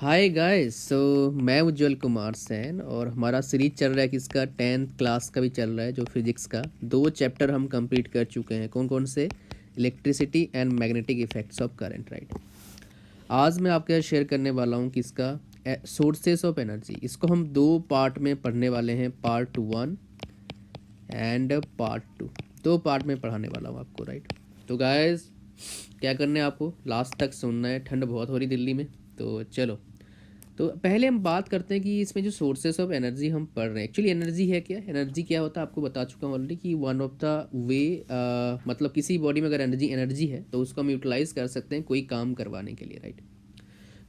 Hi guys. मैं उज्जवल कुमार सेन और हमारा सीरीज चल रहा है किसका 10th क्लास का भी चल रहा है जो फिजिक्स का 2 चैप्टर हम कंप्लीट कर चुके हैं। कौन कौन से? Electricity and magnetic effects of current, right. आज मैं आपके साथ शेयर करने वाला हूँ किसका सोर्सेस ऑफ एनर्जी। इसको हम 2 पार्ट में पढ़ने वाले हैं, पार्ट 1 एंड पार्ट 2। 2 पार्ट में पढ़ाने वाला हूँ आपको, राइट। तो गाइस क्या करना है, आपको लास्ट तक सुनना है। ठंड बहुत हो रही दिल्ली में, तो चलो। तो पहले हम बात करते हैं कि इसमें जो सोर्सेस ऑफ एनर्जी हम पढ़ रहे हैं, एक्चुअली एनर्जी है क्या? एनर्जी क्या होता है आपको बता चुका हूँ ऑलरेडी कि वन ऑफ द वे, मतलब किसी बॉडी में अगर एनर्जी है तो उसको हम यूटिलाइज कर सकते हैं कोई काम करवाने के लिए, राइट।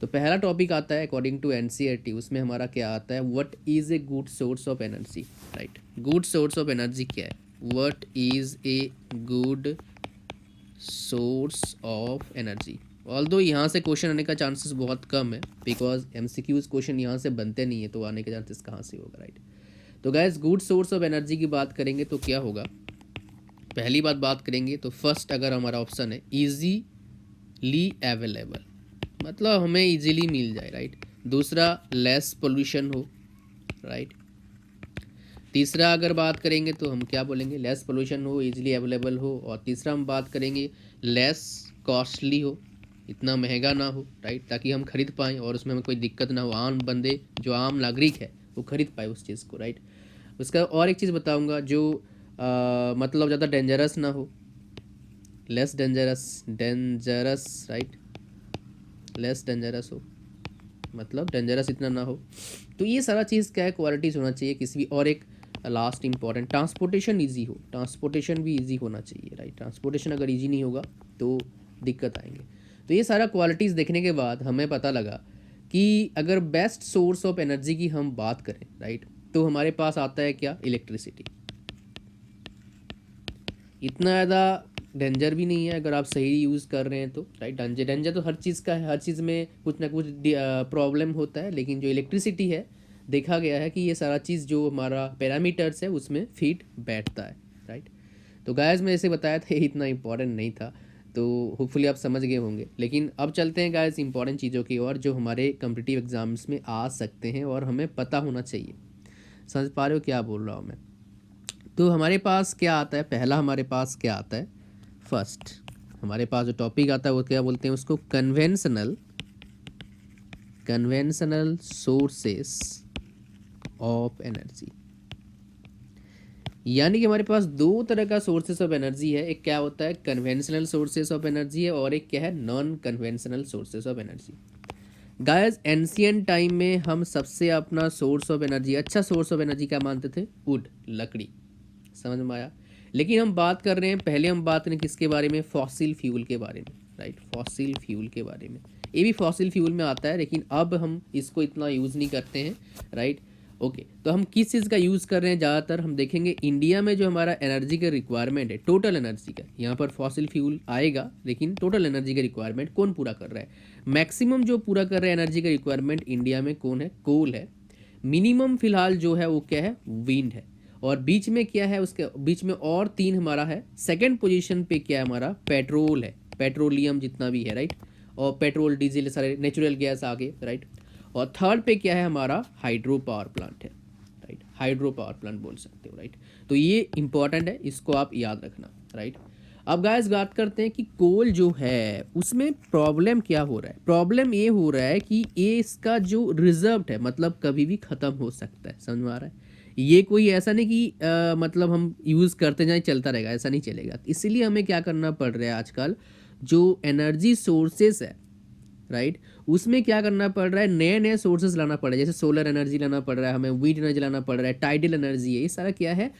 तो पहला टॉपिक आता है अकॉर्डिंग टू एनसीईआरटी, उसमें हमारा क्या आता है, what is a good source of energy, right. Good source of energy क्या है? What is a good source of energy. Although यहाँ से क्वेश्चन आने का चांसेस बहुत कम है, बिकॉज एमसीक्यूज क्वेश्चन यहाँ से बनते नहीं है, तो आने के चांसेस कहाँ से होगा, राइट। तो guys good source of energy की बात करेंगे तो क्या होगा? पहली बात करेंगे तो फर्स्ट अगर हमारा ऑप्शन है इजीली अवेलेबल, मतलब हमें इजीली मिल जाए, राइट। दूसरा लेस पोल्यूशन हो, राइट। तीसरा अगर बात करेंगे तो हम क्या बोलेंगे, लेस पोल्यूशन हो, इजीली अवेलेबल हो। और तीसरा हम बात करेंगे लेस कॉस्टली हो, इतना महंगा ना हो, राइट, ताकि हम खरीद पाएँ और उसमें हमें कोई दिक्कत ना हो, आम बंदे जो आम नागरिक है वो खरीद पाए उस चीज़ को, राइट। उसका और एक चीज़ बताऊंगा जो मतलब ज़्यादा डेंजरस ना हो, less dangerous, right, less dangerous हो, मतलब डेंजरस इतना ना हो। तो ये सारा चीज़ क्या है, क्वालिटीज़ होना चाहिए किसी भी। और एक लास्ट इंपॉर्टेंट, ट्रांसपोर्टेशन ईजी हो, ट्रांसपोर्टेशन भी ईजी होना चाहिए, राइट। ट्रांसपोर्टेशन अगर ईजी नहीं होगा तो दिक्कत आएंगे। तो ये सारा क्वालिटीज़ देखने के बाद हमें पता लगा कि अगर बेस्ट सोर्स ऑफ एनर्जी की हम बात करें, राइट, तो हमारे पास आता है क्या, इलेक्ट्रिसिटी। इतना ज़्यादा डेंजर भी नहीं है अगर आप सही यूज़ कर रहे हैं तो, राइट। डेंजर तो हर चीज़ का है, हर चीज़ में कुछ ना कुछ प्रॉब्लम होता है, लेकिन जो इलेक्ट्रिसिटी है देखा गया है कि ये सारा चीज़ जो हमारा पैरामीटर्स है उसमें फिट बैठता है, राइट। तो गाइस मैं ऐसे बताया था, ये इतना इंपॉर्टेंट नहीं था, तो होपफुली आप समझ गए होंगे। लेकिन अब चलते हैं गाइस इंपॉर्टेंट चीज़ों की ओर जो हमारे कम्पिटिटिव एग्जाम्स में आ सकते हैं और हमें पता होना चाहिए। समझ पा रहे हो क्या बोल रहा हूँ मैं? तो हमारे पास क्या आता है, पहला हमारे पास क्या आता है, फर्स्ट हमारे पास जो टॉपिक आता है वो क्या बोलते हैं उसको, कन्वेंशनल सोर्सेस ऑफ एनर्जी। यानी कि हमारे पास 2 तरह का सोर्सेस ऑफ एनर्जी है, एक क्या होता है कन्वेंशनल सोर्सेस ऑफ एनर्जी है और एक क्या है non conventional sources of energy. Guys ancient time में हम सबसे अपना सोर्स ऑफ एनर्जी, अच्छा सोर्स ऑफ एनर्जी क्या मानते थे, वुड, लकड़ी। समझ में आया? लेकिन हम बात कर रहे हैं, पहले हम बात करें किसके बारे में, फॉसिल फ्यूल के बारे में, राइट। फॉसिल फ्यूल के बारे में, ये भी फॉसिल फ्यूल में आता है, लेकिन अब हम इसको इतना यूज़ नहीं करते हैं, राइट। ओके, तो हम किस चीज़ का यूज़ कर रहे हैं ज़्यादातर, हम देखेंगे इंडिया में जो हमारा एनर्जी का रिक्वायरमेंट है, टोटल एनर्जी का, यहाँ पर फॉसिल फ्यूल आएगा, लेकिन टोटल एनर्जी का रिक्वायरमेंट कौन पूरा कर रहा है? मैक्सिमम जो पूरा कर रहा है एनर्जी का रिक्वायरमेंट इंडिया में कौन है, कोल है। मिनिमम फिलहाल जो है वो क्या है, विंड है। और बीच में क्या है, उसके बीच में और 3 हमारा है। सेकंड पोजीशन पे क्या है हमारा, पेट्रोल है, पेट्रोलियम जितना भी है, राइट। और पेट्रोल डीजल सारे नेचुरल गैस आगे, राइट। और थर्ड पे क्या है हमारा, हाइड्रो पावर प्लांट है, राइट। हाइड्रो पावर प्लांट बोल सकते हो, राइट। तो ये इंपॉर्टेंट है, इसको आप याद रखना, राइट। अब गाइस बात करते हैं कि कोल जो है उसमें प्रॉब्लम क्या हो रहा है। प्रॉब्लम ये हो रहा है कि ये इसका जो रिजर्व है, मतलब कभी भी ख़त्म हो सकता है। समझ में आ रहा है? ये कोई ऐसा नहीं कि मतलब हम यूज़ करते जाए चलता रहेगा, ऐसा नहीं चलेगा। इसीलिए हमें क्या करना पड़ रहा है आजकल, जो एनर्जी सोर्सेस है, राइट, उसमें क्या करना पड़ रहा है, नए नए सोर्सेज लाना पड़ रहा है। जैसे सोलर एनर्जी लाना पड़ रहा है हमें, विंड एनर्जी लाना पड़ रहा है, टाइडल एनर्जी है, ये सारा क्या है,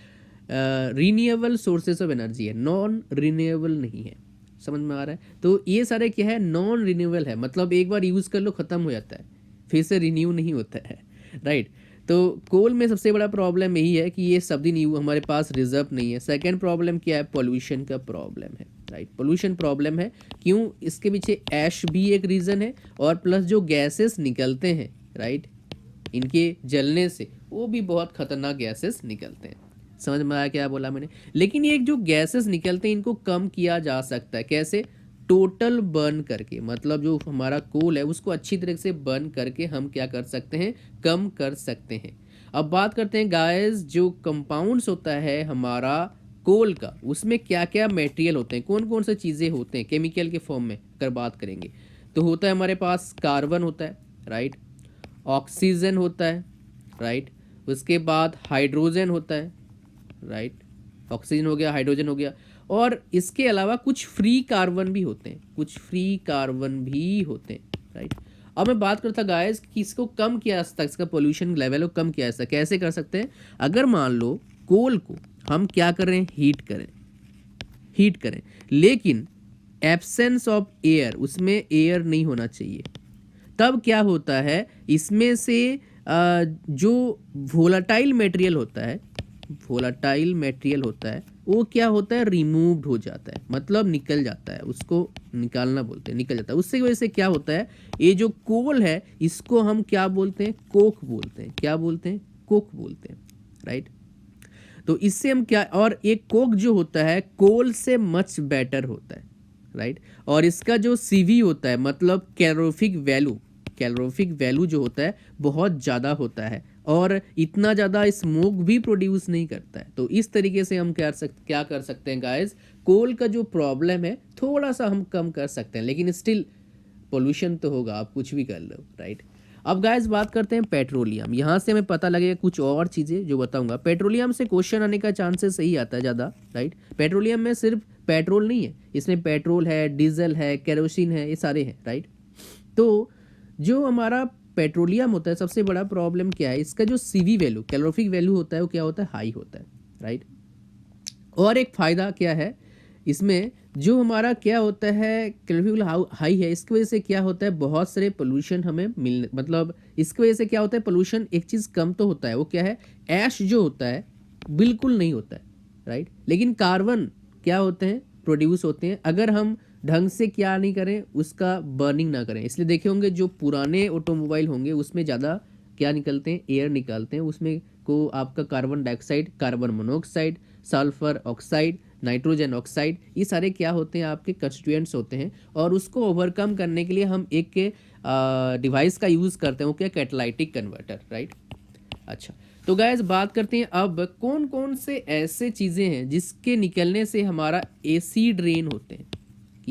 रीन्यूएबल सोर्सेज ऑफ एनर्जी है, नॉन रीन्यूएबल नहीं है। समझ में आ रहा है? तो ये सारे क्या है, नॉन रीन्यूएबल है, मतलब एक बार यूज़ कर लो ख़त्म हो जाता है, फिर से रिन्यू नहीं होता है, राइट। तो कोल में सबसे बड़ा प्रॉब्लम यही है कि ये सब दिन हमारे पास रिजर्व नहीं है। सेकेंड प्रॉब्लम क्या है, पोल्यूशन का प्रॉब्लम है, राइट। पोल्यूशन प्रॉब्लम है, क्यों, इसके पीछे ऐश भी एक रीज़न है, और प्लस जो गैसेस निकलते हैं, राइट, इनके जलने से वो भी बहुत खतरनाक गैसेस निकलते हैं। समझ में आया क्या बोला मैंने? लेकिन ये जो गैसेस निकलते हैं इनको कम किया जा सकता है, कैसे, टोटल बर्न करके, मतलब जो हमारा कोल है उसको अच्छी तरह से बर्न करके हम क्या कर सकते हैं, कम कर सकते हैं। अब बात करते हैं गाइस, जो कंपाउंड्स होता है हमारा कोल का, उसमें क्या क्या मटेरियल होते हैं, कौन कौन से चीज़ें होते हैं केमिकल के फॉर्म में अगर बात करेंगे तो होता है हमारे पास कार्बन होता है, राइट, ऑक्सीजन होता है, राइट, उसके बाद हाइड्रोजन होता है, राइट, ऑक्सीजन हो गया, हाइड्रोजन हो गया, और इसके अलावा कुछ फ्री कार्बन भी होते हैं, कुछ फ्री कार्बन भी होते हैं, राइट। अब मैं बात करता गाइस कि इसको कम किया जा सकता है, इसका पोल्यूशन लेवल को कम किया जा सकता है, कैसे कर सकते हैं, अगर मान लो कोल को हम क्या करें, हीट करें, हीट करें, लेकिन एब्सेंस ऑफ एयर, उसमें एयर नहीं होना चाहिए, तब क्या होता है, इसमें से जो वोलाटाइल मटेरियल होता है, वोलाटाइल मटेरियल होता है वो क्या होता है, रिमूव्ड हो जाता है, मतलब निकल जाता है, उसको निकालना बोलते हैं, निकल जाता है। उससे वजह से क्या होता है, ये जो कोल है इसको हम क्या बोलते हैं, कोक बोलते हैं, क्या बोलते हैं, कोक बोलते हैं, राइट। तो इससे हम क्या, और एक कोक जो होता है कोल से मच बेटर होता है, राइट, और इसका जो सीवी होता है मतलब कैलोरीफिक वैल्यू, कैलोरीफिक वैल्यू जो होता है बहुत ज़्यादा होता है, और इतना ज़्यादा स्मोक भी प्रोड्यूस नहीं करता है। तो इस तरीके से हम क्या कर सकते हैं गाइस, कोल का जो प्रॉब्लम है थोड़ा सा हम कम कर सकते हैं, लेकिन स्टिल पोल्यूशन तो होगा, आप कुछ भी कर लो, राइट। अब गाइस बात करते हैं पेट्रोलियम, यहाँ से हमें पता लगेगा कुछ और चीज़ें जो बताऊंगा। पेट्रोलियम से क्वेश्चन आने का चांसेस सही आता है ज़्यादा, राइट। पेट्रोलियम में सिर्फ पेट्रोल नहीं है, इसमें पेट्रोल है, डीजल है, केरोसिन है, ये सारे हैं, राइट। तो जो हमारा पेट्रोलियम होता है सबसे बड़ा प्रॉब्लम क्या है, इसका जो सीवी वैल्यू, कैलोरीफिक वैल्यू होता है वो क्या होता है, हाई होता है, राइट। और एक फ़ायदा क्या है इसमें, जो हमारा क्या होता है कैलोरीफिक हाई है, इसकी वजह से क्या होता है, बहुत सारे पोल्यूशन हमें मिलने, मतलब इसकी वजह से क्या होता है, पोल्यूशन एक चीज़ कम तो होता है, वो क्या है, ऐश जो होता है बिल्कुल नहीं होता है, राइट। लेकिन कार्बन क्या होते हैं, प्रोड्यूस होते हैं, अगर हम ढंग से क्या नहीं करें, उसका बर्निंग ना करें। इसलिए देखे होंगे जो पुराने ऑटोमोबाइल होंगे उसमें ज़्यादा क्या निकलते हैं, एयर निकालते हैं, उसमें को आपका carbon dioxide, carbon monoxide, sulphur oxide, nitrogen oxide, ये सारे क्या होते हैं, आपके कंस्टिट्यूएंट्स होते हैं, और उसको ओवरकम करने के लिए हम एक डिवाइस का यूज़ करते हैं, वो क्या, कैटालाइटिक कन्वर्टर, राइट। अच्छा, तो गाइस बात करते हैं अब कौन कौन से ऐसे चीज़ें हैं जिसके निकलने से हमारा एसिड रेन होते हैं,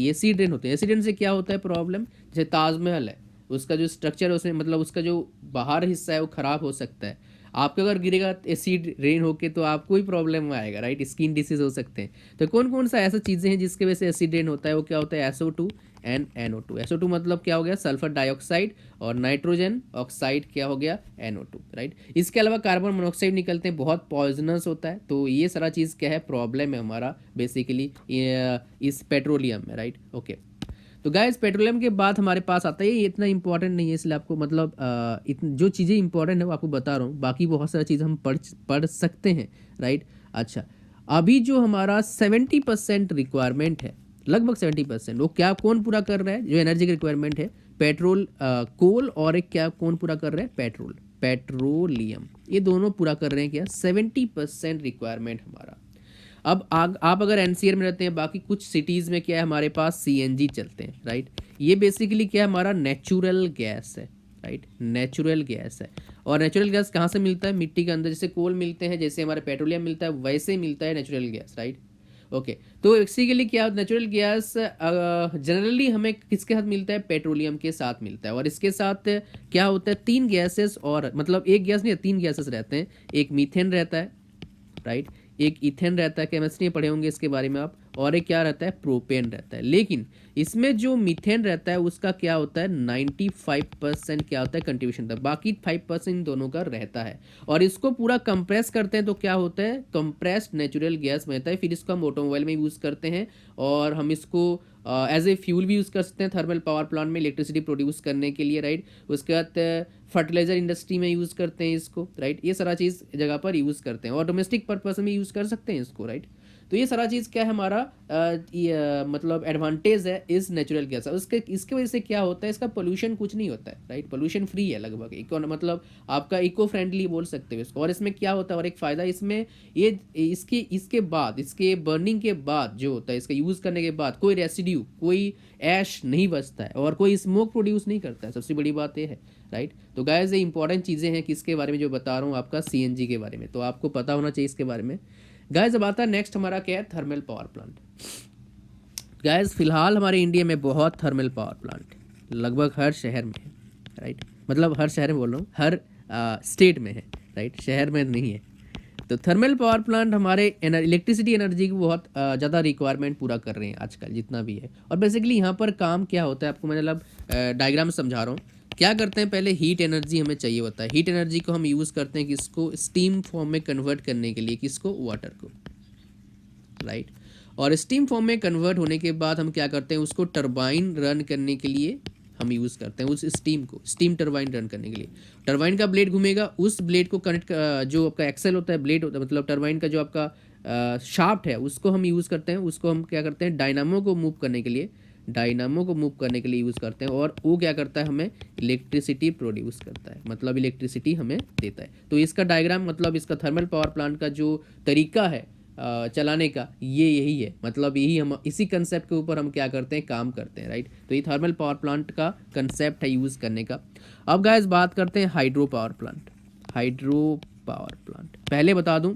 एसिड रेन होते हैं। एसिड रेन से क्या होता है प्रॉब्लम, जैसे ताजमहल है, उसका जो स्ट्रक्चर है उसमें, मतलब उसका जो बाहर हिस्सा है वो ख़राब हो सकता है, आपका अगर गिरेगा एसिड रेन होके तो आपको ही प्रॉब्लम आएगा, राइट, स्किन डिसीज हो सकते हैं। तो कौन कौन सा ऐसा चीज़ें हैं जिसके वजह से एसिड रेन होता है, वो क्या होता है, SO2 एंड NO2। SO2 मतलब क्या हो गया, सल्फर डाइऑक्साइड, और नाइट्रोजन ऑक्साइड क्या हो गया, NO2, राइट। इसके अलावा कार्बन मोनोऑक्साइड निकलते हैं, बहुत पॉइजनस होता है। तो ये सारा चीज़ क्या है, प्रॉब्लम है हमारा बेसिकली इस पेट्रोलियम में, राइट, ओके। तो गाइस पेट्रोलियम के बाद हमारे पास आता है, ये इतना इंपॉर्टेंट नहीं है इसलिए आपको, मतलब जो चीज़ें इंपॉर्टेंट है वो आपको बता रहा हूँ, बाकी बहुत सारी चीज़ हम पढ़ सकते हैं, राइट। अच्छा, अभी जो हमारा 70% रिक्वायरमेंट है, लगभग 70%, वो क्या कौन पूरा कर रहा है, जो एनर्जी की रिक्वायरमेंट है, पेट्रोल, कोल, और एक क्या कौन पूरा कर रहा है, पेट्रोल, पेट्रोलियम, ये दोनों पूरा कर रहे हैं क्या, 70% रिक्वायरमेंट हमारा। अब आप अगर एनसीआर में रहते हैं, बाकी कुछ सिटीज़ में क्या है, हमारे पास सीएनजी चलते हैं, राइट। ये बेसिकली क्या है, हमारा नेचुरल गैस है, राइट, नेचुरल गैस है। और नेचुरल गैस कहाँ से मिलता है, मिट्टी के अंदर, जैसे कोल मिलते हैं, जैसे हमारे पेट्रोलियम मिलता है, वैसे ही मिलता है नेचुरल गैस, राइट, ओके। तो बेसिकली क्या नेचुरल गैस जनरली हमें किसके साथ मिलता है, पेट्रोलियम के साथ मिलता है। और इसके साथ क्या होता है, तीन गैसेस, और मतलब एक गैस नहीं, तीन गैसेस रहते हैं, एक मीथेन रहता है, राइट, एक इथेन रहता है, केमिस्ट्री में पढ़े होंगे इसके बारे में आप, और एक क्या रहता है, प्रोपेन रहता है। लेकिन इसमें जो मीथेन रहता है उसका क्या होता है, 95% क्या होता है, कंट्रीब्यूशन था, बाकी 5% दोनों का रहता है। और इसको पूरा कंप्रेस करते हैं तो क्या होता है, कंप्रेस्ड नेचुरल गैस बनता है। फिर इसको हम ऑटोमोबाइल में यूज़ करते हैं, और हम इसको एज ए फ्यूल भी यूज़ कर सकते हैं, थर्मल पावर प्लांट में इलेक्ट्रिसिटी प्रोड्यूस करने के लिए, राइट। उसके बाद फर्टिलाइजर इंडस्ट्री में यूज़ करते हैं इसको, राइट। ये सारा चीज़ जगह पर यूज़ करते हैं, और डोमेस्टिक पर्पस में यूज़ कर सकते हैं इसको, राइट। तो ये सारा चीज़ क्या है हमारा मतलब एडवांटेज है इस नेचुरल गैस। उसके इसके वजह से क्या होता है, इसका पोल्यूशन कुछ नहीं होता है, राइट। पोल्यूशन फ्री है लगभग, मतलब आपका इको फ्रेंडली बोल सकते हो इसको। और इसमें क्या होता है, और एक फ़ायदा इसमें ये इसके बाद, इसके बर्निंग के बाद जो होता है, इसका यूज़ करने के बाद कोई रेसिड्यू, कोई ऐश नहीं बचता है और कोई स्मोक प्रोड्यूस नहीं करता है, सबसे बड़ी बात ये है, राइट। तो गाइस ये इंपॉर्टेंट चीज़ें हैं किसके बारे में जो बता रहा हूँ, आपका सीएनजी के बारे में, तो आपको पता होना चाहिए इसके बारे में। गाइस अब आता है नेक्स्ट हमारा क्या है, थर्मल पावर प्लांट। गाइस फिलहाल हमारे इंडिया में बहुत थर्मल पावर प्लांट लगभग हर शहर में है, राइट। मतलब हर शहर में बोल रहा हूँ, हर स्टेट में है, राइट, शहर में नहीं है। तो थर्मल पावर प्लांट हमारे इलेक्ट्रिसिटी एनर्जी की बहुत ज़्यादा रिक्वायरमेंट पूरा कर रहे हैं आजकल जितना भी है। और बेसिकली यहाँ पर काम क्या होता है, आपको मैं मतलब डायग्राम समझा रहा हूँ। क्या करते हैं, पहले हीट एनर्जी हमें चाहिए होता है। हीट एनर्जी को हम यूज़ करते हैं किसको, स्टीम फॉर्म में कन्वर्ट करने के लिए, किसको, वाटर को, राइट। और स्टीम फॉर्म में कन्वर्ट होने के बाद हम क्या करते हैं, उसको टरबाइन रन करने के लिए हम यूज़ करते हैं उस स्टीम को, स्टीम टरबाइन रन करने के लिए। टरबाइन का ब्लेड घूमेगा, उस ब्लेड को कनेक्ट, जो आपका एक्सेल होता है, ब्लेड होता है, मतलब टरबाइन का जो आपका शाफ्ट है, उसको हम यूज़ करते हैं, उसको हम क्या करते हैं, डायनामो को मूव करने के लिए, डायनामो को मूव करने के लिए यूज़ करते हैं। और वो क्या करता है, हमें इलेक्ट्रिसिटी प्रोड्यूस करता है, मतलब इलेक्ट्रिसिटी हमें देता है। तो इसका डायग्राम, मतलब इसका थर्मल पावर प्लांट का जो तरीका है चलाने का, ये यही है, मतलब यही हम इसी कंसेप्ट के ऊपर हम क्या करते हैं, काम करते हैं, राइट। तो ये थर्मल पावर प्लांट का कंसेप्ट है यूज़ करने का। अब गाइस बात करते हैं hydro power plant. Hydro power plant पहले बता दूं,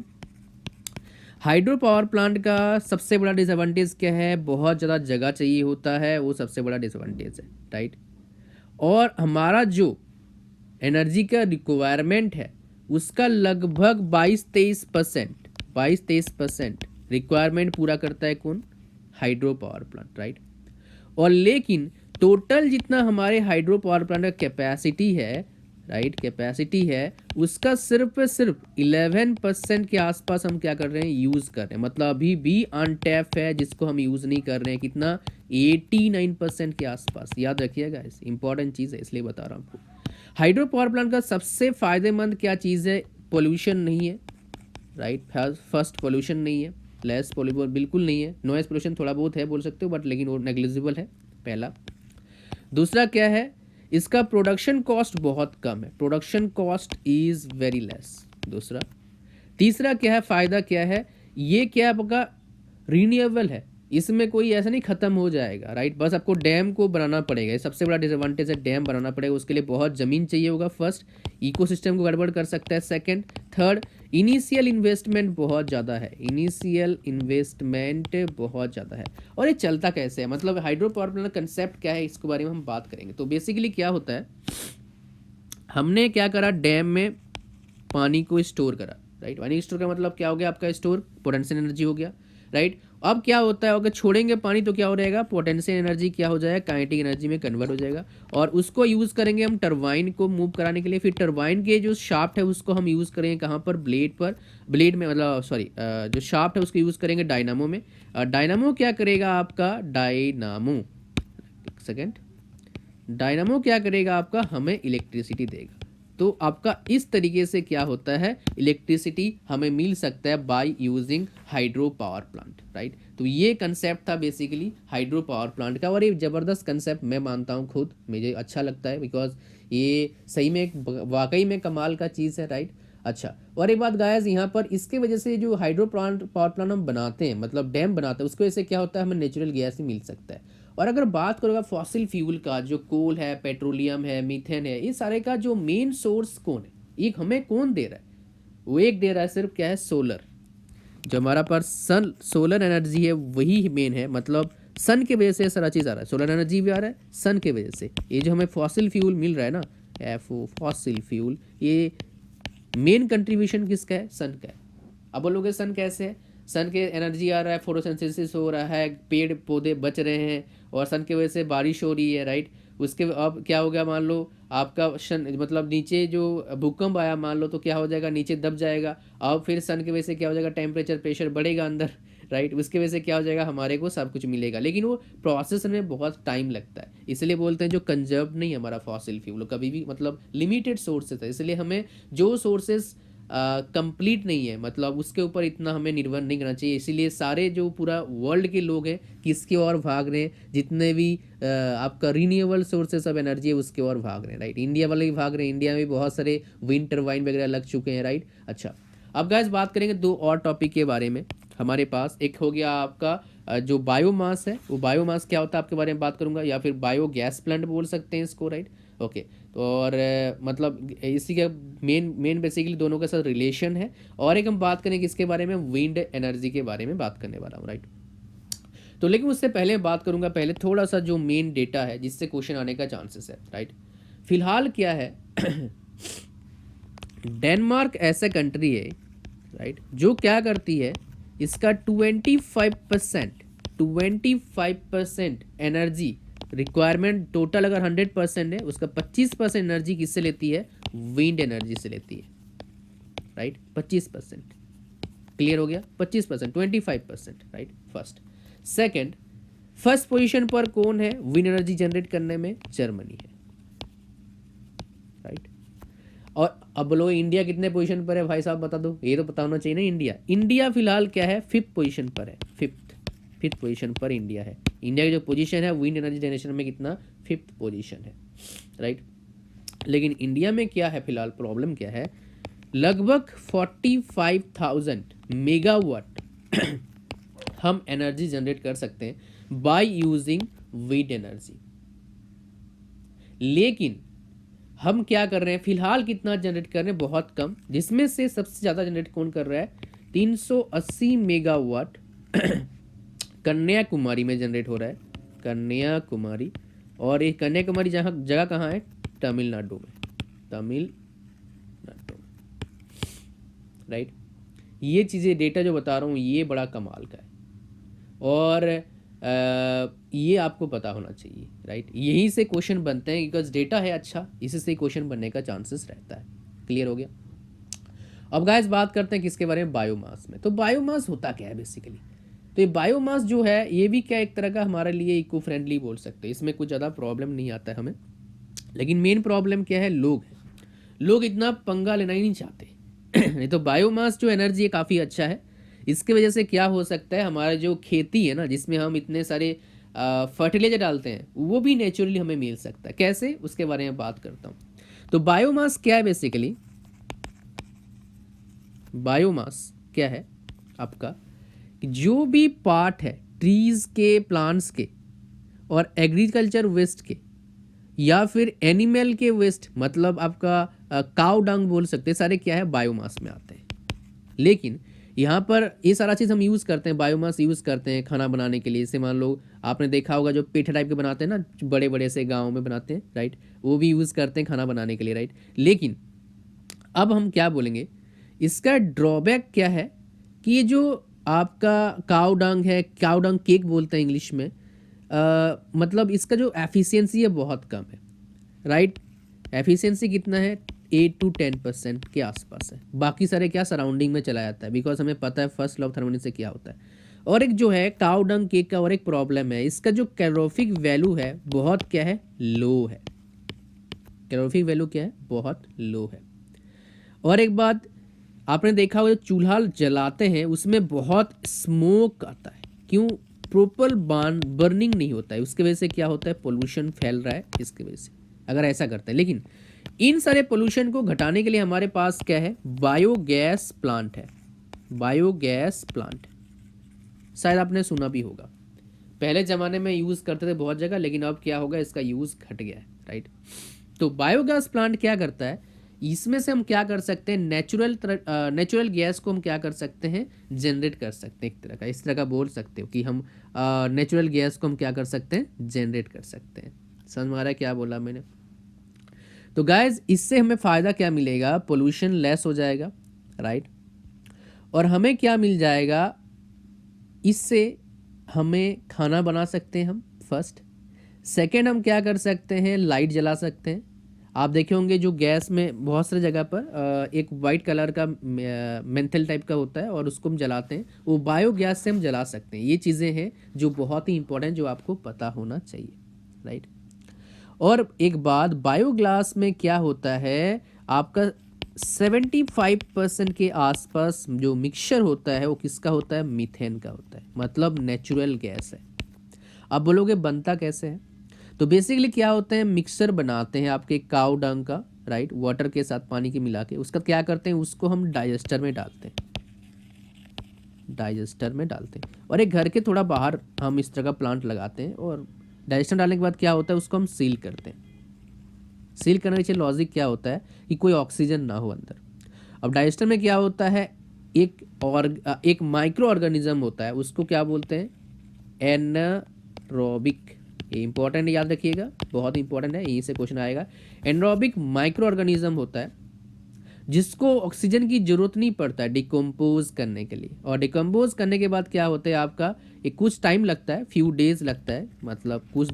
हाइड्रो पावर प्लांट का सबसे बड़ा डिसएडवांटेज क्या है, बहुत ज़्यादा जगह चाहिए होता है, वो सबसे बड़ा डिसएडवांटेज है, राइट। और हमारा जो एनर्जी का रिक्वायरमेंट है उसका लगभग 22-23% रिक्वायरमेंट पूरा करता है कौन, हाइड्रो पावर प्लांट, राइट। और लेकिन टोटल जितना हमारे हाइड्रो पावर प्लांट का कैपेसिटी है, राइट, कैपेसिटी है, उसका सिर्फ 11% के आसपास हम क्या कर रहे हैं, यूज़ कर रहे हैं। मतलब अभी भी अनटैप है, जिसको हम यूज़ नहीं कर रहे हैं। कितना, 89% के आसपास। याद रखिएगा, इस इंपॉर्टेंट चीज़ है इसलिए बता रहा हूँ आपको। हाइड्रो पावर प्लांट का सबसे फायदेमंद क्या चीज़ है, पोल्यूशन नहीं है, राइट। फर्स्ट पोल्यूशन नहीं है, लेस पोल्यूशन बिल्कुल नहीं है, नॉइज पोल्यूशन थोड़ा बहुत है बोल सकते हो, बट लेकिन वो नेग्लिजिबल है, पहला। दूसरा क्या है, इसका प्रोडक्शन कॉस्ट बहुत कम है, production cost is very less, दूसरा। तीसरा क्या है, फ़ायदा क्या है, ये क्या आपका रीन्यूएबल है, इसमें कोई ऐसा नहीं ख़त्म हो जाएगा, राइट। बस आपको डैम को बनाना पड़ेगा, ये सबसे बड़ा डिसएडवांटेज है, डैम बनाना पड़ेगा, उसके लिए बहुत ज़मीन चाहिए होगा। फर्स्ट, इकोसिस्टम को गड़बड़ कर सकता है। सेकंड, थर्ड, इनिशियल इन्वेस्टमेंट बहुत ज़्यादा है, इनिशियल इन्वेस्टमेंट बहुत ज़्यादा है। और ये चलता कैसे है, मतलब हाइड्रो पावर प्लांट कंसेप्ट क्या है, इसके बारे में हम बात करेंगे। तो बेसिकली क्या होता है, हमने क्या करा, डैम में पानी को स्टोर करा, राइट। पानी स्टोर का मतलब क्या हो गया, आपका स्टोर पोटेंशियल एनर्जी हो गया, राइट। अब क्या होता है, अगर छोड़ेंगे पानी तो क्या हो रहेगा, पोटेंशियल एनर्जी क्या हो जाएगा, काइनेटिक एनर्जी में कन्वर्ट हो जाएगा। और उसको यूज़ करेंगे हम टरबाइन को मूव कराने के लिए। फिर टरबाइन के जो शाफ्ट है उसको हम यूज़ करेंगे कहाँ पर, ब्लेड पर, ब्लेड में, मतलब सॉरी, जो शाफ्ट है उसको यूज़ करेंगे डायनामो में। डायनामो क्या करेगा आपका, डायनामो, एक सेकेंड, डायनामो क्या करेगा आपका, हमें इलेक्ट्रिसिटी देगा। तो आपका इस तरीके से क्या होता है, इलेक्ट्रिसिटी हमें मिल सकता है by using hydro power plant, right. तो ये कंसेप्ट था बेसिकली हाइड्रो पावर प्लांट का, और ये ज़बरदस्त कंसेप्ट मैं मानता हूँ, खुद मुझे अच्छा लगता है, बिकॉज ये सही में वाकई में कमाल का चीज़ है, राइट। अच्छा, और एक बात गायस, यहाँ पर इसके वजह से जो हाइड्रो प्लांट पावर प्लांट हम बनाते हैं, मतलब डैम बनाते हैं, उसकी वजह से क्या होता है, हमें नेचुरल गैस ही मिल सकता है। और अगर बात करोगे फॉसिल फ्यूल का, जो कोल है, पेट्रोलियम है, मीथेन है, ये सारे का जो मेन सोर्स कौन है, एक हमें कौन दे रहा है, वो एक दे रहा है सिर्फ, क्या है, सोलर। जो हमारा पास सन सोलर एनर्जी है वही मेन है, मतलब सन के वजह से सारा चीज़ आ रहा है, सोलर एनर्जी भी आ रहा है सन के वजह से। ये जो हमें फॉसिल फ्यूल मिल रहा है ना, एफओ फॉसिल फ्यूल, ये मेन कंट्रीब्यूशन किसका है, सन का है। अब बोलोगे सन कैसे है, सन के एनर्जी आ रहा है, फोटोसिंथेसिस हो रहा है, पेड़ पौधे बच रहे हैं, और सन की वजह से बारिश हो रही है, राइट। उसके अब क्या हो गया, मान लो आपका सन, मतलब नीचे जो भूकंप आया मान लो, तो क्या हो जाएगा, नीचे दब जाएगा। अब फिर सन की वजह से क्या हो जाएगा, टेम्परेचर प्रेशर बढ़ेगा अंदर, राइट। उसकी वजह से क्या हो जाएगा, हमारे को सब कुछ मिलेगा, लेकिन वो प्रोसेस में बहुत टाइम लगता है। इसलिए बोलते हैं जो कंजर्व नहीं है हमारा फॉसिल फ्यूल, कभी भी, मतलब लिमिटेड सोर्सेज है, इसलिए हमें जो सोर्सेज कंप्लीट नहीं है, मतलब उसके ऊपर इतना हमें निर्भर नहीं करना चाहिए। इसीलिए सारे जो पूरा वर्ल्ड के लोग हैं किसके ओर भाग रहे हैं, जितने भी आपका रिन्यूएबल सोर्सेस ऑफ एनर्जी है उसके ओर भाग रहे हैं, राइट। इंडिया वाले भी भाग रहे हैं, इंडिया में भी बहुत सारे विंड टरबाइन वगैरह लग चुके हैं, राइट। अच्छा, अब गाइस बात करेंगे दो और टॉपिक के बारे में। हमारे पास एक हो गया आपका जो बायोमास है, वो बायोमास क्या होता है आपके बारे में बात करूंगा, या फिर बायो गैस प्लांट बोल सकते हैं इसको, राइट। ओके, तो और मतलब इसी का मेन बेसिकली दोनों के साथ रिलेशन है। और एक हम बात करेंगे इसके बारे में, विंड एनर्जी के बारे में बात करने वाला हूँ, राइट। तो लेकिन उससे पहले बात करूंगा, पहले थोड़ा सा जो मेन डेटा है जिससे क्वेश्चन आने का चांसेस है, राइट। फिलहाल क्या है डेनमार्क ऐसा कंट्री है, राइट, जो क्या करती है, इसका 25% एनर्जी रिक्वायरमेंट टोटल अगर 100% है, उसका 25% एनर्जी किससे लेती है, विंड एनर्जी से लेती है, राइट। 25%, क्लियर हो गया। 25%, 25%, राइट। फर्स्ट पोजीशन पर कौन है विंड एनर्जी जनरेट करने में, जर्मनी है, राइट। और अब बोलो इंडिया कितने पोजीशन पर है भाई साहब, बता दो, ये तो पता होना चाहिए ना। इंडिया फिलहाल क्या है, 5th पोजीशन पर है, फिफ्थ पोजीशन पर इंडिया है। इंडिया की जो पोजीशन है विंड एनर्जी जनरेशन में कितना, 5th पोजीशन है, राइट। लेकिन इंडिया में क्या है फिलहाल, प्रॉब्लम क्या है, लगभग 45,000 मेगावाट हम एनर्जी जनरेट कर सकते हैं बाय यूजिंग विंड एनर्जी। लेकिन हम क्या कर रहे हैं फिलहाल, कितना जनरेट कर रहे हैं, बहुत कम, जिसमें से सबसे ज़्यादा जनरेट कौन कर रहा है, 380 मेगावाट कन्याकुमारी में जनरेट हो रहा है, कन्याकुमारी। और ये कन्याकुमारी जगह कहाँ है, तमिलनाडु में, राइट। ये चीज़ें डेटा जो बता रहा हूँ ये बड़ा कमाल का है, और ये आपको पता होना चाहिए, राइट। यहीं से क्वेश्चन बनते हैं, बिकॉज डेटा है अच्छा, इसी से क्वेश्चन बनने का चांसेस रहता है। क्लियर हो गया। अब गाइस बात करते हैं किसके बारे में, बायोमास में। तो बायोमास होता क्या है बेसिकली, तो ये बायोमास जो है ये भी क्या एक तरह का हमारे लिए इको फ्रेंडली बोल सकते हैं, इसमें कुछ ज़्यादा प्रॉब्लम नहीं आता है हमें। लेकिन मेन प्रॉब्लम क्या है, लोग इतना पंगा लेना ही नहीं चाहते नहीं तो बायोमास जो एनर्जी है काफ़ी अच्छा है। इसके वजह से क्या हो सकता है, हमारा जो खेती है ना, जिसमें हम इतने सारे फर्टिलाइजर डालते हैं, वो भी नेचुरली हमें मिल सकता है। कैसे, उसके बारे में बात करता हूँ। तो बायोमास क्या है बेसिकली, बायोमास क्या है आपका, जो भी पार्ट है ट्रीज के, प्लांट्स के और एग्रीकल्चर वेस्ट के, या फिर एनिमल के वेस्ट, मतलब आपका काउ डंग बोल सकते हैं, सारे क्या है, बायोमास में आते हैं। लेकिन यहाँ पर ये सारा चीज़ हम यूज़ करते हैं, बायोमास यूज़ करते हैं खाना बनाने के लिए। जैसे मान लो आपने देखा होगा जो पेठा टाइप के बनाते हैं ना, बड़े बड़े से गाँव में बनाते हैं, राइट, वो भी यूज़ करते हैं खाना बनाने के लिए, राइट। लेकिन अब हम क्या बोलेंगे, इसका ड्रॉबैक क्या है कि ये जो आपका काउ डंग है, काउ डंग केक बोलते हैं इंग्लिश में, मतलब इसका जो एफिशिएंसी है बहुत कम है, राइट। एफिशिएंसी कितना है, 8 to 10% के आसपास है। बाकी सारे क्या सराउंडिंग में चला जाता है, बिकॉज हमें पता है फर्स्ट लॉ ऑफ थर्मोडायनेमिक्स से क्या होता है। और एक जो है काउ डंग केक का और एक प्रॉब्लम है, इसका जो कैलोरीफिक वैल्यू है बहुत क्या है, लो है। कैलोरीफिक वैल्यू क्या है, बहुत लो है। और एक बात आपने देखा होगा, चूल्हा जलाते हैं उसमें बहुत स्मोक आता है, क्यों, प्रॉपर बर्निंग नहीं होता है, उसकी वजह से क्या होता है, पोल्यूशन फैल रहा है इसकी वजह से, अगर ऐसा करते हैं। लेकिन इन सारे पोल्यूशन को घटाने के लिए हमारे पास क्या है, बायोगैस प्लांट है, बायोगैस प्लांट, शायद आपने सुना भी होगा। पहले ज़माने में यूज़ करते थे बहुत जगह, लेकिन अब क्या होगा, इसका यूज़ घट गया है, राइट। तो बायोगैस प्लांट क्या करता है, इसमें से हम क्या कर सकते हैं, नेचुरल गैस को हम क्या कर सकते हैं, जनरेट कर सकते हैं। एक तरह का, इस तरह का बोल सकते हो कि हम नेचुरल गैस को हम क्या कर सकते हैं, जनरेट कर सकते हैं। समझ में आ रहा है क्या बोला मैंने। तो गाइज इससे हमें फ़ायदा क्या मिलेगा, पोल्यूशन लेस हो जाएगा, राइट। और हमें क्या मिल जाएगा, इससे हमें खाना बना सकते हैं हम, फर्स्ट। सेकेंड, हम क्या कर सकते हैं, लाइट जला सकते हैं। आप देखे होंगे जो गैस में बहुत सारी जगह पर एक वाइट कलर का मेंथल टाइप का होता है, और उसको हम जलाते हैं, वो बायोगैस से हम जला सकते हैं। ये चीज़ें हैं जो बहुत ही इंपॉर्टेंट, जो आपको पता होना चाहिए, राइट। और एक बात, बायोगैस में क्या होता है, आपका 75% के आसपास जो मिक्सचर होता है वो किसका होता है, मीथेन का होता है, मतलब नेचुरल गैस है। अब बोलोगे बनता कैसे है, तो बेसिकली क्या होता है, मिक्सचर बनाते हैं आपके काऊ डंग का, राइट, वाटर के साथ पानी के मिला के, उसका क्या करते हैं, उसको हम डाइजेस्टर में डालते हैं, डाइजेस्टर में डालते हैं, और एक घर के थोड़ा बाहर हम इस तरह का प्लांट लगाते हैं, और डाइजेस्टर डालने के बाद क्या होता है, उसको हम सील करते हैं। सील करने के पीछे लॉजिक क्या होता है कि कोई ऑक्सीजन ना हो अंदर। अब डाइजेस्टर में क्या होता है, एक माइक्रो ऑर्गेनिज्म होता है, उसको क्या बोलते हैं, एनारोबिक। ये इंपॉर्टेंट है, याद रखिएगा, बहुत इंपॉर्टेंट है, यहीं से क्वेश्चन आएगा। एनारोबिक माइक्रो ऑर्गेनिज्म होता है जिसको ऑक्सीजन की जरूरत नहीं पड़ता है डिकम्पोज करने के लिए, और डिकम्पोज करने के बाद क्या होता है आपका, एक कुछ टाइम लगता है, फ्यू डेज लगता है, मतलब कुछ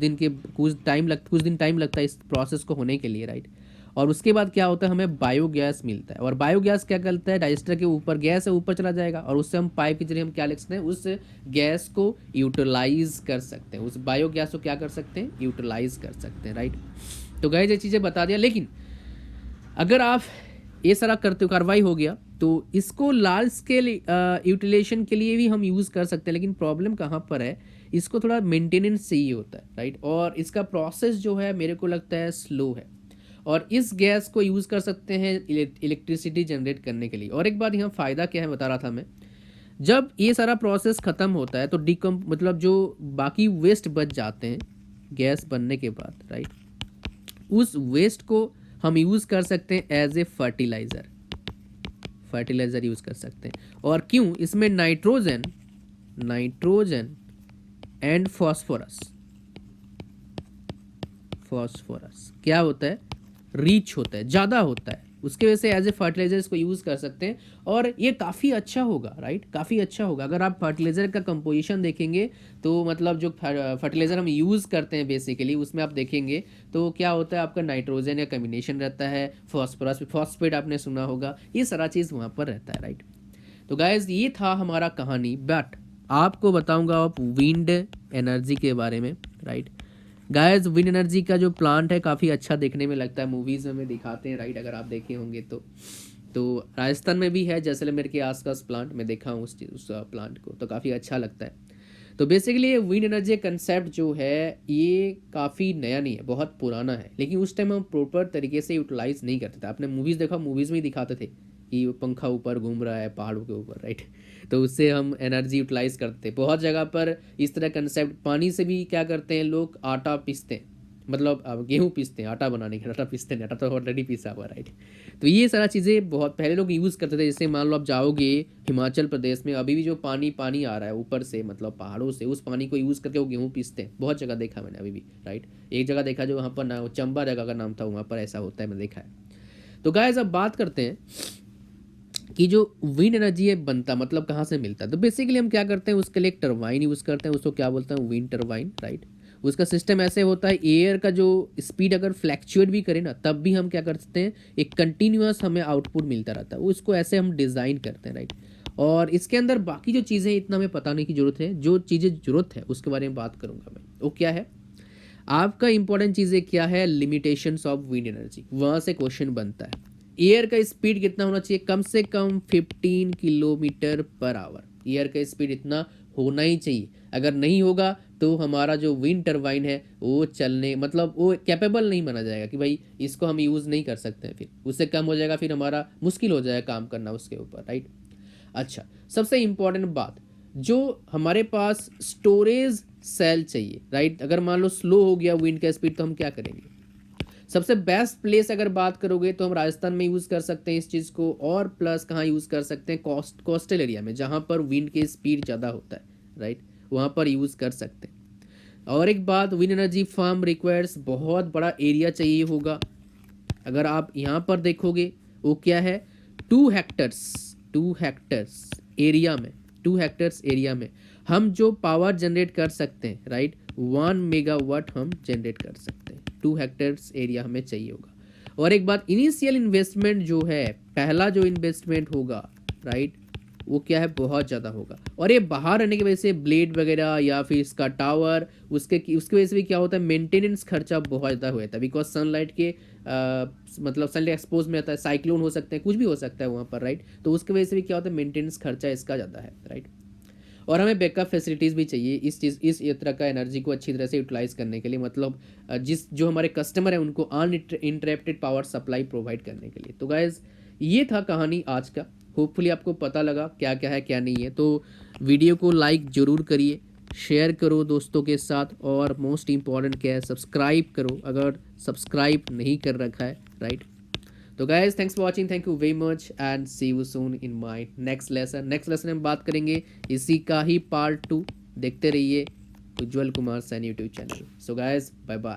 दिन टाइम लगता है इस प्रोसेस को होने के लिए, राइट। और उसके बाद क्या होता है, हमें बायोगैस मिलता है, और बायोगैस क्या करता है, डाइजेस्टर के ऊपर गैस है, ऊपर चला जाएगा, और उससे हम पाइप के जरिए हम क्या लिख सकते हैं, उस गैस को यूटिलाइज कर सकते हैं, उस बायोगैस को क्या कर सकते हैं, यूटिलाइज कर सकते हैं, राइट। तो गाइस ये चीज़ें बता दिया, लेकिन अगर आप ये सारा करते हो, कार्रवाई हो गया, तो इसको लार्ज स्केल यूटिलेशन के लिए भी हम यूज़ कर सकते हैं, लेकिन प्रॉब्लम कहाँ पर है, इसको थोड़ा मेंटेनेंस चाहिए होता है, राइट, और इसका प्रोसेस जो है मेरे को लगता है स्लो है, और इस गैस को यूज़ कर सकते हैं इलेक्ट्रिसिटी जनरेट करने के लिए। और एक बात यहाँ फ़ायदा क्या है बता रहा था मैं, जब ये सारा प्रोसेस ख़त्म होता है तो मतलब जो बाकी वेस्ट बच जाते हैं गैस बनने के बाद, राइट, उस वेस्ट को हम यूज़ कर सकते हैं एज ए फर्टिलाइज़र यूज़ कर सकते हैं। और क्यों, इसमें नाइट्रोजन एंड फॉस्फोरस क्या होता है, रीच होता है, ज़्यादा होता है, उसके वजह से एज ए फर्टिलाइजर इसको यूज़ कर सकते हैं, और ये काफ़ी अच्छा होगा, राइट, काफ़ी अच्छा होगा। अगर आप फर्टिलाइज़र का कंपोजिशन देखेंगे तो मतलब जो फर्टिलाइज़र हम यूज़ करते हैं बेसिकली, उसमें आप देखेंगे तो क्या होता है, आपका नाइट्रोजन का कम्बिनेशन रहता है, फॉस्फेट आपने सुना होगा, ये सारा चीज़ वहाँ पर रहता है, राइट। तो गाइज ये था हमारा कहानी, बट आपको बताऊँगा आप विंड एनर्जी के बारे में, राइट। गाइस विंड एनर्जी का जो प्लांट है काफ़ी अच्छा देखने में लगता है, मूवीज़ में हमें दिखाते हैं, राइट, अगर आप देखे होंगे तो राजस्थान में भी है, जैसलमेर के आसपास प्लांट मैं देखा हूँ उस प्लांट को, तो काफ़ी अच्छा लगता है। तो बेसिकली ये विंड एनर्जी कंसेप्ट जो है ये काफ़ी नया नहीं है, बहुत पुराना है, लेकिन उस टाइम हम प्रॉपर तरीके से यूटिलाइज़ नहीं करते थे। आपने मूवीज़ देखा, मूवीज़ में ही दिखाते थे कि पंखा ऊपर घूम रहा है पहाड़ों के ऊपर, राइट, तो उससे हम एनर्जी यूटिलाइज करते हैं। बहुत जगह पर इस तरह कंसेप्ट, पानी से भी क्या करते हैं लोग, आटा पीसते हैं, मतलब अब गेहूँ पीसते हैं आटा बनाने के, आटा पीसते हैं, आटा तो ऑलरेडी पीसा हुआ, राइट। तो ये सारा चीज़ें बहुत पहले लोग यूज़ करते थे। जैसे मान लो आप जाओगे हिमाचल प्रदेश में, अभी भी जो पानी आ रहा है ऊपर से, मतलब पहाड़ों से, उस पानी को यूज़ करके वो गेहूँ पीसते हैं, बहुत जगह देखा मैंने अभी भी, राइट। एक जगह देखा जो वहाँ पर ना, चंबा जगह का नाम था, वहाँ पर ऐसा होता है, मैंने देखा है। तो गाइस अब बात करते हैं कि जो विंड एनर्जी है बनता मतलब कहाँ से मिलता है। तो बेसिकली हम क्या करते हैं, उसके लिए एक टरबाइन यूज़ करते हैं, उसको क्या बोलते हैं, विंड टरबाइन, राइट। उसका सिस्टम ऐसे होता है, एयर का जो स्पीड अगर फ्लैक्चुएट भी करे ना, तब भी हम क्या कर सकते हैं, एक कंटिन्यूअस हमें आउटपुट मिलता रहता है, उसको ऐसे हम डिज़ाइन करते हैं, राइट। और इसके अंदर बाकी जो चीज़ें इतना हमें पता नहीं की ज़रूरत है, जो चीज़ें ज़रूरत है उसके बारे में बात करूँगा मैं। वो क्या है, आपका इंपॉर्टेंट चीज़ें क्या है, लिमिटेशंस ऑफ विंड एनर्जी, वहाँ से क्वेश्चन बनता है। एयर का स्पीड कितना होना चाहिए, कम से कम 15 किलोमीटर पर आवर, एयर का स्पीड इतना होना ही चाहिए। अगर नहीं होगा तो हमारा जो विंड टरबाइन है वो चलने, मतलब वो कैपेबल नहीं माना जाएगा, कि भाई इसको हम यूज़ नहीं कर सकते हैं, फिर उससे कम हो जाएगा, फिर हमारा मुश्किल हो जाएगा काम करना उसके ऊपर, राइट। अच्छा, सबसे इम्पॉर्टेंट बात, जो हमारे पास स्टोरेज सेल चाहिए, राइट। अगर मान लो स्लो हो गया विंड का स्पीड, तो हम क्या करेंगे, सबसे बेस्ट प्लेस अगर बात करोगे तो हम राजस्थान में यूज़ कर सकते हैं इस चीज़ को, और प्लस कहाँ यूज़ कर सकते हैं, कोस्टल एरिया में, जहाँ पर विंड की स्पीड ज़्यादा होता है, राइट, वहाँ पर यूज़ कर सकते हैं। और एक बात, विंड एनर्जी फार्म रिक्वायर्स बहुत बड़ा एरिया चाहिए होगा। अगर आप यहाँ पर देखोगे वो क्या है, 2 हेक्टर्स एरिया में, 2 हेक्टर्स एरिया में हम जो पावर जनरेट कर सकते हैं, राइट, 1 मेगावाट हम जनरेट कर सकते हैं, 2 हेक्टर्स एरिया हमें चाहिए होगा। और एक बात, इनिशियल इन्वेस्टमेंट जो है, पहला जो इन्वेस्टमेंट होगा, राइट, वो क्या है बहुत ज़्यादा होगा। और ये बाहर रहने की वजह से ब्लेड वगैरह या फिर इसका टावर उसके वजह से भी क्या होता है, मेंटेनेंस खर्चा बहुत ज़्यादा हो जाता है, बिकॉज सनलाइट के मतलब सनलाइट एक्सपोज में आता है, साइक्लोन हो सकते हैं, कुछ भी हो सकता है वहाँ पर, राइट। तो उसकी वजह से भी क्या होता है, मेंटेनेंस खर्चा इसका ज़्यादा है, राइट। और हमें बैकअप फैसिलिटीज़ भी चाहिए इस तरह का एनर्जी को अच्छी तरह से यूटिलाइज करने के लिए, मतलब जो हमारे कस्टमर हैं उनको अनइंटरप्टेड पावर सप्लाई प्रोवाइड करने के लिए। तो गाइज ये था कहानी आज का। होपफुली आपको पता लगा क्या क्या है क्या नहीं है। तो वीडियो को लाइक ज़रूर करिए, शेयर करो दोस्तों के साथ, और मोस्ट इम्पॉर्टेंट क्या है, सब्सक्राइब करो अगर सब्सक्राइब नहीं कर रखा है, राइट। तो guys thanks for watching, thank you very much and see you soon in my next lesson हम बात करेंगे इसी का ही पार्ट 2। देखते रहिए Ujjwal Kumar Sain YouTube channel. So guys bye bye.